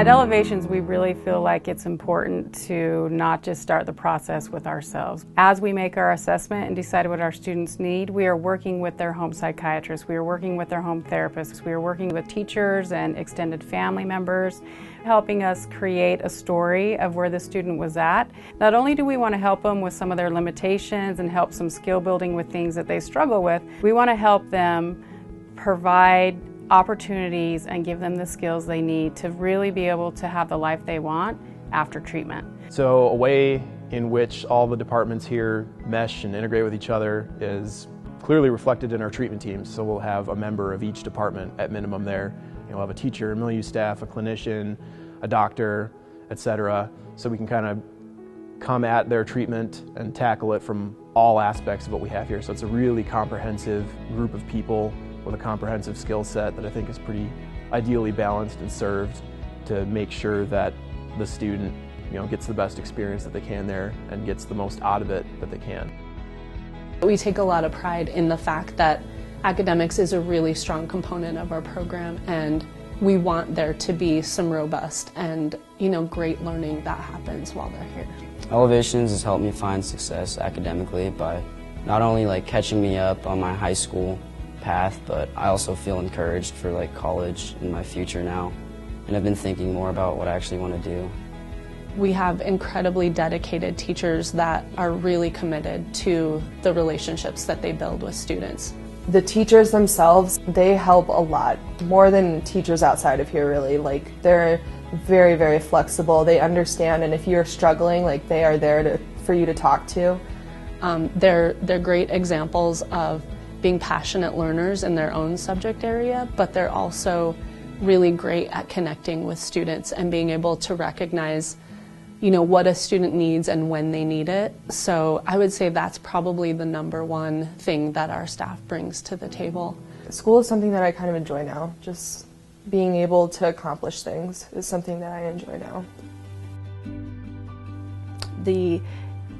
At Elevations, we really feel like it's important to not just start the process with ourselves. As we make our assessment and decide what our students need, we are working with their home psychiatrists, we are working with their home therapists, we are working with teachers and extended family members, helping us create a story of where the student was at. Not only do we want to help them with some of their limitations and help some skill building with things that they struggle with, we want to help them provide opportunities and give them the skills they need to really be able to have the life they want after treatment. So a way in which all the departments here mesh and integrate with each other is clearly reflected in our treatment teams. So we'll have a member of each department at minimum there. We'll have a teacher, a milieu staff, a clinician, a doctor, etc. So we can kind of come at their treatment and tackle it from all aspects of what we have here. So it's a really comprehensive group of people with a comprehensive skill set that I think is pretty ideally balanced and served to make sure that the student, gets the best experience that they can there and gets the most out of it that they can. We take a lot of pride in the fact that academics is a really strong component of our program, and we want there to be some robust and great learning that happens while they're here. Elevations has helped me find success academically by not only catching me up on my high school path, but I also feel encouraged for college and my future now, and I've been thinking more about what I actually want to do. We have incredibly dedicated teachers that are really committed to the relationships that they build with students. The teachers themselves, they help a lot, more than teachers outside of here really. They're very, very flexible, they understand, and if you're struggling, they are there for you to talk to. They're great examples of being passionate learners in their own subject area, but they're also really great at connecting with students and being able to recognize, what a student needs and when they need it. So I would say that's probably the number one thing that our staff brings to the table. School is something that I kind of enjoy now. Just being able to accomplish things is something that I enjoy now.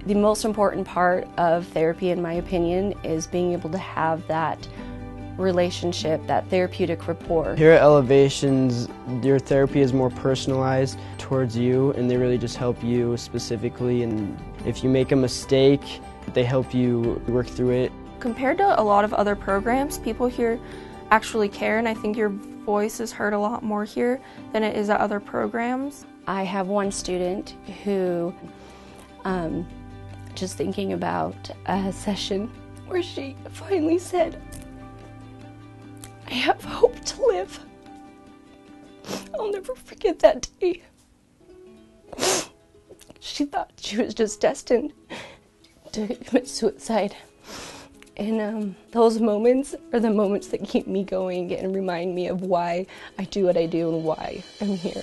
The most important part of therapy, in my opinion, is being able to have that relationship, that therapeutic rapport. Here at Elevations, your therapy is more personalized towards you, and they really just help you specifically, and if you make a mistake, they help you work through it. Compared to a lot of other programs, people here actually care, and I think your voice is heard a lot more here than it is at other programs. I have one student who just thinking about a session where she finally said, "I have hope to live." I'll never forget that day. She thought she was just destined to commit suicide. And those moments are the moments that keep me going and remind me of why I do what I do and why I'm here.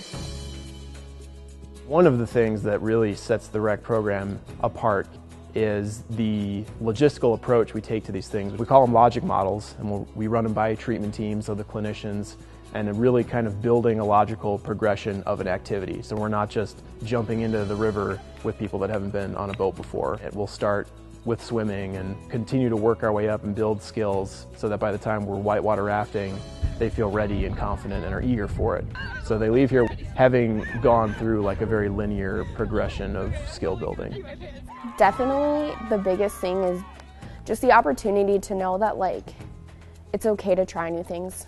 One of the things that really sets the rec program apart is the logistical approach we take to these things. We call them logic models, and we run them by treatment teams of the clinicians, and really kind of building a logical progression of an activity. So we're not just jumping into the river with people that haven't been on a boat before. We'll start with swimming and continue to work our way up and build skills so that by the time we're whitewater rafting, they feel ready and confident and are eager for it. So they leave here having gone through a very linear progression of skill building. Definitely the biggest thing is just the opportunity to know that it's okay to try new things.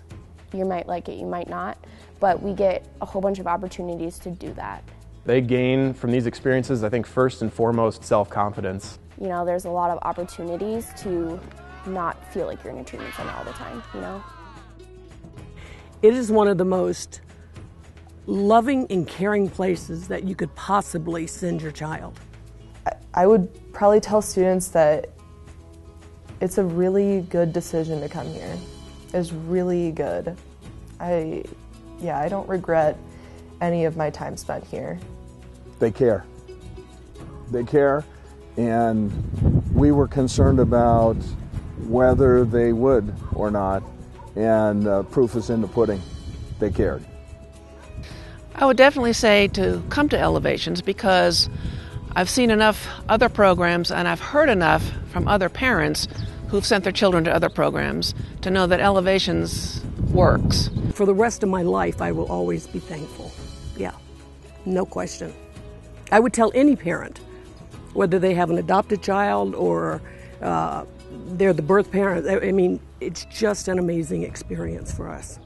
You might like it, you might not, but we get a whole bunch of opportunities to do that. They gain from these experiences, I think, first and foremost, self-confidence. There's a lot of opportunities to not feel like you're in a treatment center all the time, It is one of the most loving and caring places that you could possibly send your child. I would probably tell students that it's a really good decision to come here. It's really good. I don't regret any of my time spent here. They care. They care, and we were concerned about whether they would or not, and proof is in the pudding. They cared. I would definitely say to come to Elevations because I've seen enough other programs and I've heard enough from other parents who've sent their children to other programs to know that Elevations works. For the rest of my life, I will always be thankful. Yeah, no question. I would tell any parent, whether they have an adopted child or they're the birth parent, I mean, it's just an amazing experience for us.